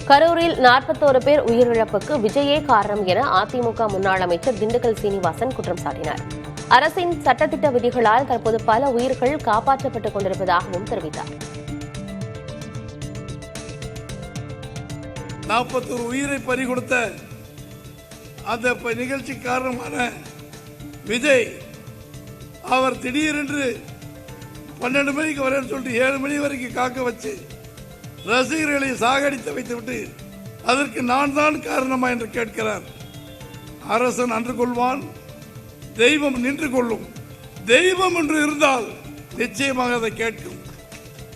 கரூரில் 41 பேர் உயிரிழப்புக்கு விஜயே காரணம் என அதிமுக முன்னாள் அமைச்சர் திண்டுக்கல் சீனிவாசன் குற்றம் சாட்டினார். அரசின் சட்டத்திட்ட விதிகளால் தற்போது பல உயிர்கள் காப்பாற்றப்பட்டுக் கொண்டிருப்பதாகவும் தெரிவித்தார். 41 உயிரை பறிகொடுத்த அந்த நிகழ்ச்சி காரணமான விஜய் அவர் திடீரென்று 12 மணிக்கு வரேன்னு சொல்லிட்டு 7 மணி வரைக்கும் காக்க வச்சு ரசிகர்களை சாகடித்து வைத்துவிட்டு அதற்கு நான் தான் காரணமா என்று கேட்கிறார். அரசன் அன்று கொள்வான், தெய்வம் நின்று கொள்ளும். தெய்வம் என்று இருந்தால் நிச்சயமாக அதை கேட்கும்.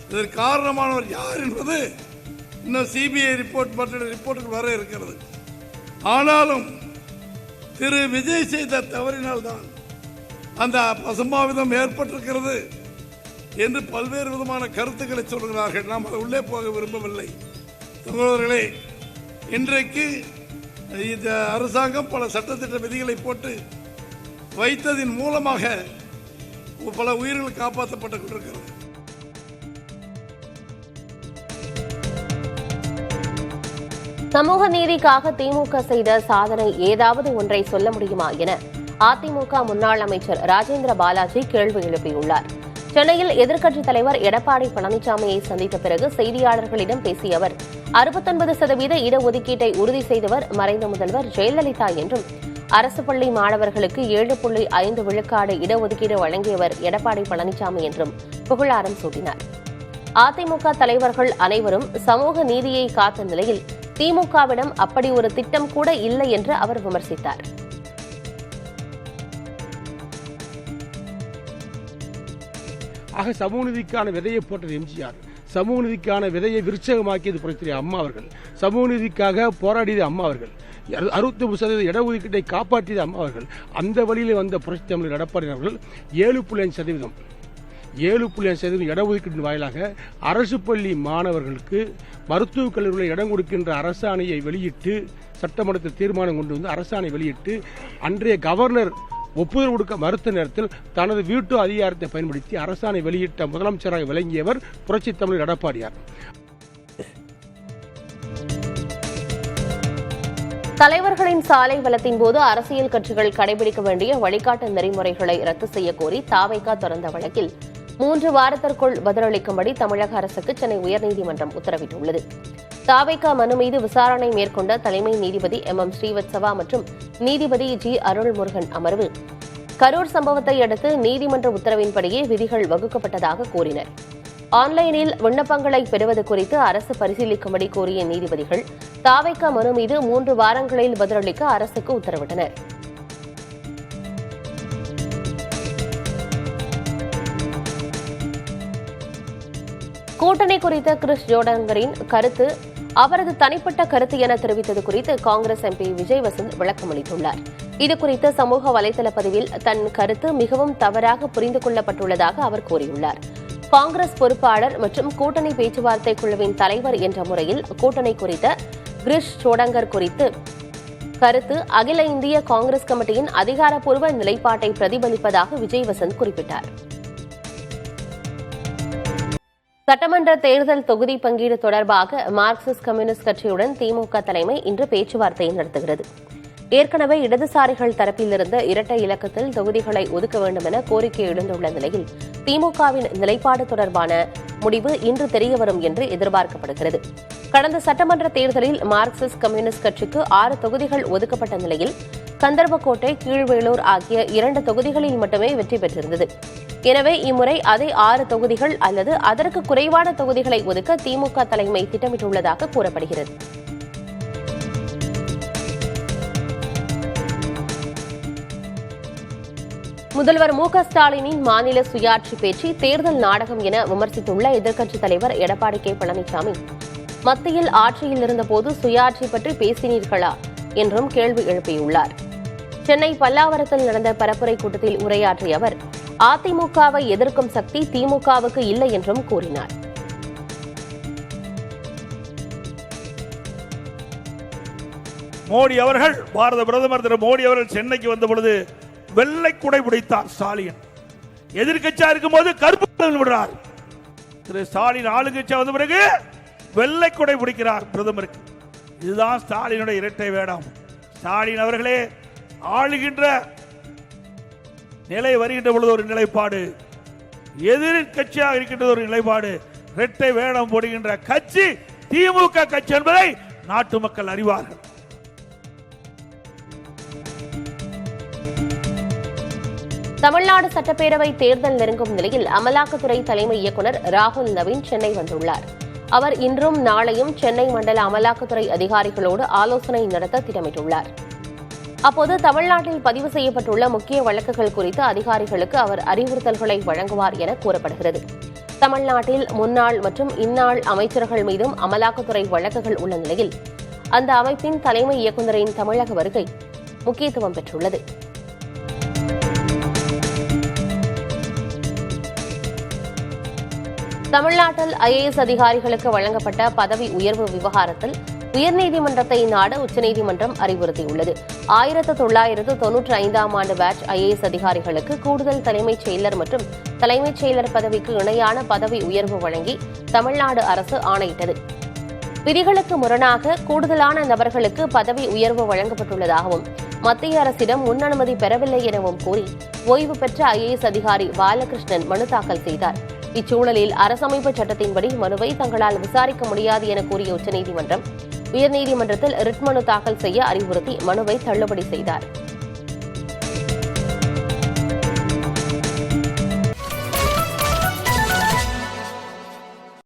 இதற்கு காரணமானவர் யார் என்பது இன்னும் சிபிஐ ரிப்போர்ட் மற்ற ரிப்போர்ட்டுகள் வர இருக்கிறது. ஆனாலும் திரு விஜய் செய்த தவறினால்தான் அந்த அசம்பாவிதம் ஏற்பட்டிருக்கிறது என்று பல்வேறு விதமான கருத்துக்களை சொல்கிறார்கள். நாம் அதை உள்ளே போக விரும்பவில்லை. சகோதரர்களே, இன்றைக்கு இந்த அரசாங்கம் பல சட்டத்திட்ட விதிகளை போட்டு வைத்ததின் மூலமாக பல உயிர்கள் காப்பாற்றப்பட்டுக் கொண்டிருக்கிறது. சமூக நீதிக்காக திமுக செய்த சாதனை ஏதாவது ஒன்றை சொல்ல முடியுமா என அதிமுக முன்னாள் அமைச்சர் ராஜேந்திர பாலாஜி கேள்வி எழுப்பியுள்ளார். சென்னையில் எதிர்க்கட்சித் தலைவர் எடப்பாடி பழனிசாமியை சந்தித்த பிறகு செய்தியாளர்களிடம் பேசிய அவர் 69% இடஒதுக்கீட்டை உறுதி செய்தவர் மறைந்த முதல்வர் ஜெயலலிதா என்றும் அரசு பள்ளி மாணவர்களுக்கு 7.5 விழுக்காடு இடஒதுக்கீடு வழங்கியவர் எடப்பாடி பழனிசாமி என்றும் புகழாரம் சூட்டினார். அதிமுக தலைவர்கள் அனைவரும் சமூக நீதியை காத்த நிலையில் திமுகவிடம் அப்படி ஒரு திட்டம் கூட இல்லை என்று அவர் விமர்சித்தார். ஆக சமூக நீதிக்கான விதையை போட்டது எம்ஜிஆர், சமூக நீதிக்கான விதையை விருட்சகமாக்கியது புரட்சி அம்மா அவர்கள், சமூக நீதிக்காக போராடியது அம்மா அவர்கள், 69% இடஒதுக்கீட்டை காப்பாற்றியது அம்மா அவர்கள். அந்த வழியில் வந்த புரட்சி தமிழர் எடப்பாடி அவர்கள் 7.5% இடஒதுக்கீட்டின் வாயிலாக அரசு பள்ளி மாணவர்களுக்கு மருத்துவக் கல்லூரியில் இடம் கொடுக்கின்ற அரசாணையை வெளியிட்டு சட்டமன்றத்தில் தீர்மானம் கொண்டு வந்து அரசாணை வெளியிட்டு அன்றைய கவர்னர் ஒப்புதல் கொடுக்க மறுத்த நேரத்தில் தனது வீட்டு அதிகாரத்தை பயன்படுத்தி அரசாணை வெளியிட்ட முதலமைச்சராக விளங்கியவர் புரட்சி தமிழர் எடப்பாடியார். தலைவர்களின் சாலை வலத்தின் போது அரசியல் கட்சிகள் கடைபிடிக்க வேண்டிய வழிகாட்டு நெறிமுறைகளை ரத்து செய்யக்கோரி தாவேகா தொடர்ந்த வழக்கில் 3 வாரத்திற்குள் பதிலளிக்கும்படி தமிழக அரசுக்கு சென்னை உயர்நீதிமன்றம் உத்தரவிட்டுள்ளது. தாவேகா மனு மீது விசாரணை மேற்கொண்ட தலைமை நீதிபதி MM ஸ்ரீவத்சவா மற்றும் நீதிபதி G அருள்முருகன் அமர்வு கரூர் சம்பவத்தை அடுத்து நீதிமன்ற உத்தரவின்படியே விதிகள் வகுக்கப்பட்டதாக கூறினர். ஆன்லைனில் விண்ணப்பங்களை பெறுவது குறித்து அரசு பரிசீலிக்கும்படி கோரிய நீதிபதிகள் தாவேகா மனு மீது 3 வாரங்களில் பதிலளிக்க அரசுக்கு உத்தரவிட்டனர். கூட்டணி குறித்த கிறிஸ் ஜோடங்கரின் கருத்து அவரது தனிப்பட்ட கருத்து என தெரிவித்தது குறித்து காங்கிரஸ் MP விஜய் வசந்த் விளக்கமளித்துள்ளார். இதுகுறித்த சமூக வலைதள பதிவில் தன் கருத்து மிகவும் தவறாக புரிந்து கொள்ளப்பட்டுள்ளதாக அவர் கூறியுள்ளார். காங்கிரஸ் பொறுப்பாளர் மற்றும் கூட்டணி பேச்சுவார்த்தை குழுவின் தலைவர் என்ற முறையில் கூட்டணி குறித்த கிறிஸ் ஜோடங்கர் குறித்து கருத்து அகில இந்திய காங்கிரஸ் கமிட்டியின் அதிகாரப்பூர்வ நிலைப்பாட்டை பிரதிபலிப்பதாக விஜய் வசந்த் குறிப்பிட்டார். சட்டமன்ற தேர்தல் தொகுதி பங்கீடு தொடர்பாக மார்க்சிஸ்ட் கம்யூனிஸ்ட் கட்சியுடன் திமுக தலைமை இன்று பேச்சுவார்த்தை நடத்துகிறது. ஏற்கனவே இடதுசாரிகள் தரப்பிலிருந்த இரட்டை இலக்கத்தில் தொகுதிகளை ஒதுக்க வேண்டும் என கோரிக்கை எழுந்துள்ள நிலையில் திமுகவின் நிலைப்பாடு தொடர்பான முடிவு இன்று தெரியவரும் என்று எதிர்பார்க்கப்படுகிறது. கடந்த சட்டமன்ற தேர்தலில் மார்க்சிஸ்ட் கம்யூனிஸ்ட் கட்சிக்கு 6 தொகுதிகள் ஒதுக்கப்பட்ட நிலையில் கந்தர்வக்கோட்டை, கீழ்வேளூர் ஆகிய 2 தொகுதிகளில் மட்டுமே வெற்றி பெற்றிருந்தது. எனவே இம்முறை அதே 6 தொகுதிகள் அல்லது அதற்கு குறைவான தொகுதிகளை ஒதுக்க திமுக தலைமை திட்டமிட்டுள்ளதாக கூறப்படுகிறது. முதல்வர் மு.க. ஸ்டாலினின் மாநில சுயாட்சி பேச்சு தேர்தல் நாடகம் என விமர்சித்துள்ள எதிர்க்கட்சித் தலைவர் எடப்பாடி கே. பழனிசாமி மத்தியில் ஆட்சியில் இருந்தபோது சுயாட்சி பற்றி பேசினீர்களா என்றும் கேள்வி எழுப்பியுள்ளார். சென்னை பல்லாவரத்தில் நடந்த பரப்புரை கூட்டத்தில் உரையாற்றிய அவர் அதிமுகவை எதிர்க்கும் சக்தி திமுகவுக்கு இல்லை என்றும் கூறினார். மோடி அவர்கள், பாரத பிரதமர் திரு மோடி அவர்கள் சென்னைக்கு வந்த பொழுது வெள்ளை குடை பிடித்தார் ஸ்டாலின். எதிர்க்கட்சியா இருக்கும் போது கருப்பு விடுறார். திரு ஸ்டாலின் ஆளுங்கட்சியா வந்த பிறகு வெள்ளை குடை பிடிக்கிறார் பிரதமருக்கு. இதுதான் ஸ்டாலினுடைய இரட்டை வேடம். ஸ்டாலின் அவர்களே ஆளுகின்ற நிலை வருகின்ற பொழுது ஒரு நிலைப்பாடு, எதிர்கட்சியாக இருக்கின்ற ஒரு நிலைப்பாடு, இரட்டை வேடம் போடுகின்ற கட்சி திமுக கட்சி என்பதை நாட்டு மக்கள் அறிவார்கள். தமிழ்நாடு சட்டப்பேரவை தேர்தல் நெருங்கும் நிலையில் அமலாக்கத்துறை தலைமை இயக்குநர் ராகுல் நவீன் சென்னை வந்துள்ளார். அவர் இன்றும் நாளையும் சென்னை மண்டல அமலாக்கத்துறை அதிகாரிகளோடு ஆலோசனை நடத்த திட்டமிட்டுள்ளார். அப்போது தமிழ்நாட்டில் பதிவு செய்யப்பட்டுள்ள முக்கிய வழக்குகள் குறித்து அதிகாரிகளுக்கு அவர் அறிவுறுத்தல்களை வழங்குவார் என கூறப்படுகிறது. தமிழ்நாட்டில் முன்னாள் மற்றும் இந்நாள் அமைச்சர்கள் மீதும் அமலாக்கத்துறை வழக்குகள் உள்ள நிலையில் அந்த அமைப்பின் தலைமை இயக்குநரின் தமிழக வருகை முக்கியத்துவம் பெற்றுள்ளது. தமிழ்நாட்டில் ஐஏஎஸ் அதிகாரிகளுக்கு வழங்கப்பட்ட பதவி உயர்வு விவகாரத்தில் உயர்நீதிமன்றத்தை நாட உச்சநீதிமன்றம் அறிவுறுத்தியுள்ளது. 1995ஆம் ஆண்டு பேட்ச் ஐஏஎஸ் அதிகாரிகளுக்கு கூடுதல் தலைமைச் செயலர் மற்றும் தலைமைச் செயலர் பதவிக்கு இணையான பதவி உயர்வு வழங்கி தமிழ்நாடு அரசு ஆணையிட்டது. விதிகளுக்கு முரணாக கூடுதலான நபர்களுக்கு பதவி உயர்வு வழங்கப்பட்டுள்ளதாகவும் மத்திய அரசிடம் முன் அனுமதி பெறவில்லை எனவும் கூறி ஓய்வு பெற்ற ஐஏஎஸ் அதிகாரி பாலகிருஷ்ணன் மனு தாக்கல் செய்தார். இச்சூழலில் அரசமைப்பு சட்டத்தின்படி மனுவை தங்களால் விசாரிக்க முடியாது என கூறிய உச்சநீதிமன்றம் உயர்நீதிமன்றத்தில் ரிட் மனு தாக்கல் செய்ய அறிவுறுத்தி மனுவை தள்ளுபடி செய்தார்.